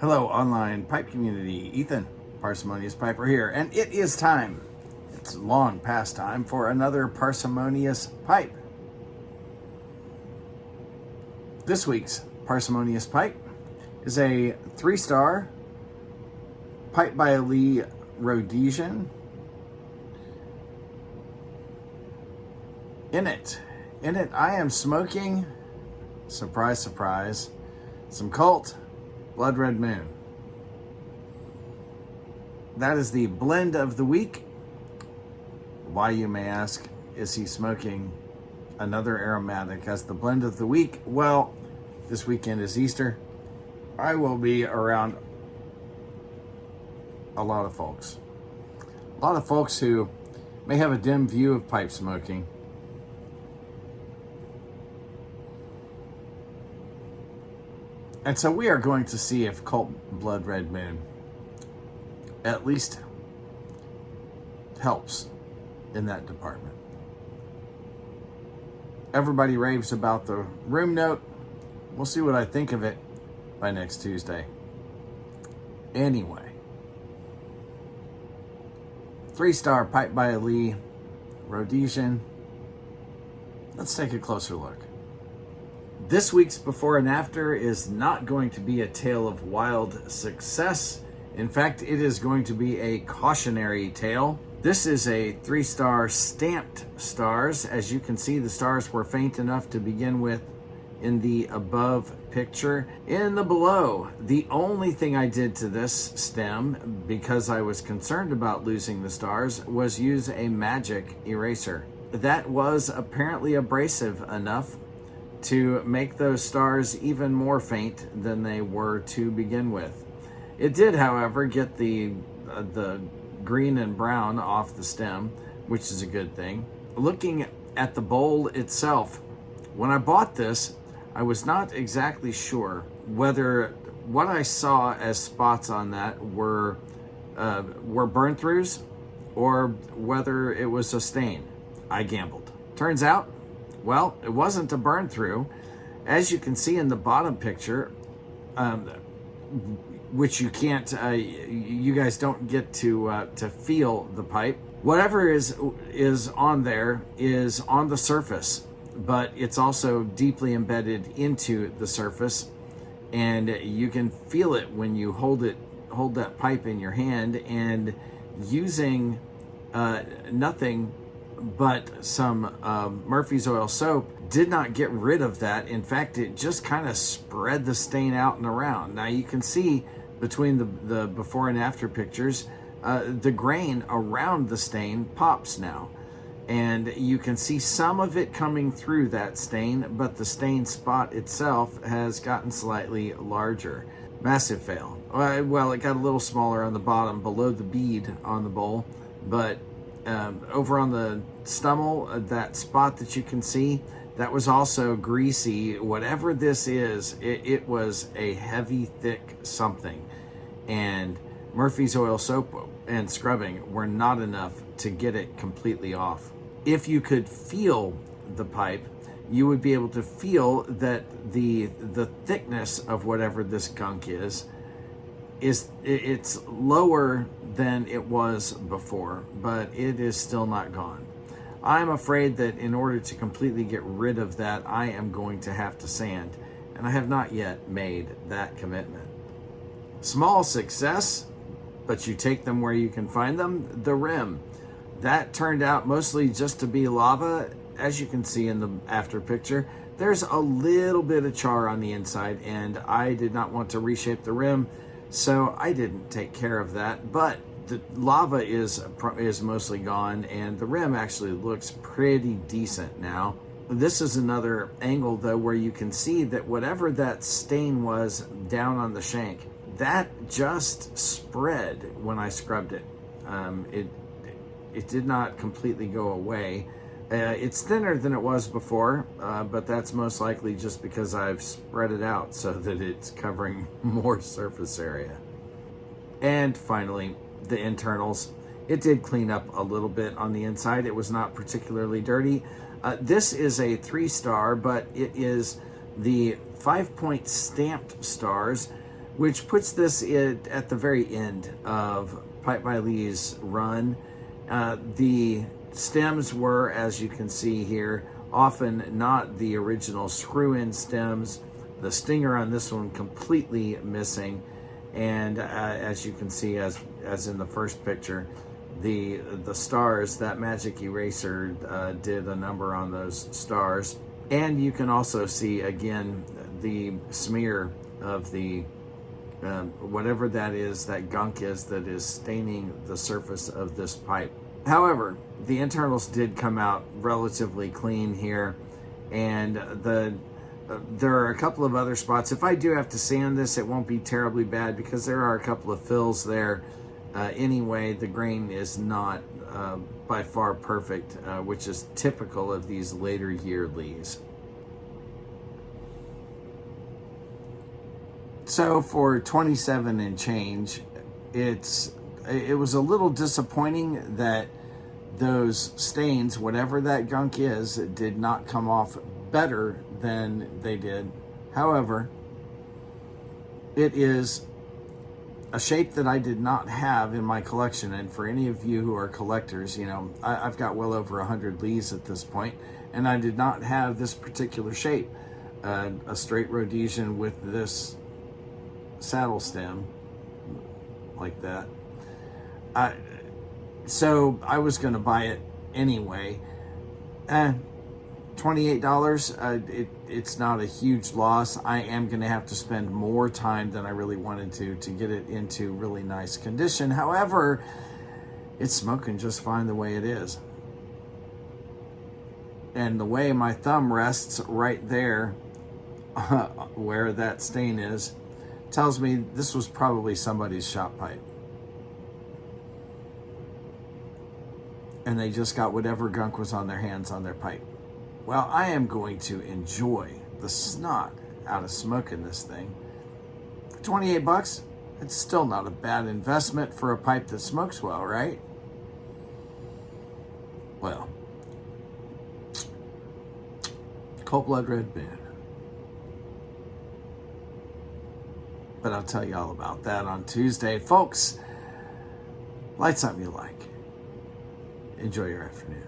Hello, online pipe community. Ethan, Parsimonious Piper here, and it is time. It's long past time for another Parsimonious Pipe. This week's Parsimonious Pipe is a 3-star pipe by Lee Rhodesian. In it, I am smoking, surprise, surprise, some Cult Blood Red Moon. That is the blend of the week. Why, you may ask, is he smoking another aromatic as the blend of the week? Well, this weekend is Easter. I will be around a lot of folks. A lot of folks who may have a dim view of pipe smoking. And so we are going to see if Cult Blood Red Moon at least helps in that department. Everybody raves about the room note. We'll see what I think of it by next Tuesday. Anyway, 3-star pipe by Lee Rhodesian. Let's take a closer look. This week's before and after is not going to be a tale of wild success. In fact, it is going to be a cautionary tale. This is a 3-star stamped stars. As you can see, the stars were faint enough to begin with in the above picture. In the below, the only thing I did to this stem, because I was concerned about losing the stars, was use a magic eraser. That was apparently abrasive enough to make those stars even more faint than they were to begin with. It did, however, get the green and brown off the stem, which is a good thing. Looking at the bowl itself, when I bought this, I was not exactly sure whether what I saw as spots on that were burn throughs or whether it was a stain. I gambled. Turns out, well, it wasn't a burn through. As you can see in the bottom picture, which you can't, you guys don't get to feel the pipe. Whatever is on there is on the surface, but it's also deeply embedded into the surface, and you can feel it when you hold that pipe in your hand, and using nothing but some Murphy's oil soap did not get rid of that. In fact, it just kind of spread the stain out and around. Now you can see between the before and after pictures, the grain around the stain pops now. And you can see some of it coming through that stain, but the stain spot itself has gotten slightly larger. Massive fail. Well, it got a little smaller on the bottom below the bead on the bowl, but over on the stummel, that spot that you can see, that was also greasy. Whatever this is, it was a heavy, thick something. And Murphy's oil soap and scrubbing were not enough to get it completely off. If you could feel the pipe, you would be able to feel that the thickness of whatever this gunk is it's lower than it was before, but it is still not gone. I'm afraid that in order to completely get rid of that, I am going to have to sand, and I have not yet made that commitment. Small success, but you take them where you can find them. The rim, that turned out mostly just to be lava. As you can see in the after picture, there's a little bit of char on the inside, and I did not want to reshape the rim, so I didn't take care of that. But the lava is mostly gone, and the rim actually looks pretty decent now. This is another angle, though, where you can see that whatever that stain was down on the shank, that just spread when I scrubbed it. It did not completely go away. It's thinner than it was before, but that's most likely just because I've spread it out so that it's covering more surface area. And finally, the internals. It did clean up a little bit on the inside. It was not particularly dirty. This is a 3-star, but it is the 5-point stamped stars. which puts this at the very end of Pipe by Lee's run. The stems were, as you can see here, often not the original screw-in stems. The stinger on this one completely missing, and as you can see, as in the first picture, the stars, that magic eraser did a number on those stars. And you can also see again the smear of the whatever that is, that gunk is, that is staining the surface of this pipe. However, the internals did come out relatively clean here, and there are a couple of other spots. If I do have to sand this, it won't be terribly bad because there are a couple of fills there. Anyway, the grain is not by far perfect, which is typical of these later year Lees. So for 27 and change, it was a little disappointing that those stains, whatever that gunk is, did not come off better than they did. However, it is a shape that I did not have in my collection. And for any of you who are collectors, you know, I've got well over 100 Lees at this point, and I did not have this particular shape, a straight Rhodesian with this saddle stem like that. So I was going to buy it anyway. $28, it's not a huge loss. I am going to have to spend more time than I really wanted to get it into really nice condition. However, it's smoking just fine the way it is. And the way my thumb rests right there, where that stain is, tells me this was probably somebody's shop pipe. And they just got whatever gunk was on their hands on their pipe. Well, I am going to enjoy the snot out of smoking this thing. For 28 bucks, it's still not a bad investment for a pipe that smokes well, right? Well, Cold Blood Red Moon. But I'll tell you all about that on Tuesday. Folks, light something you like. Enjoy your afternoon.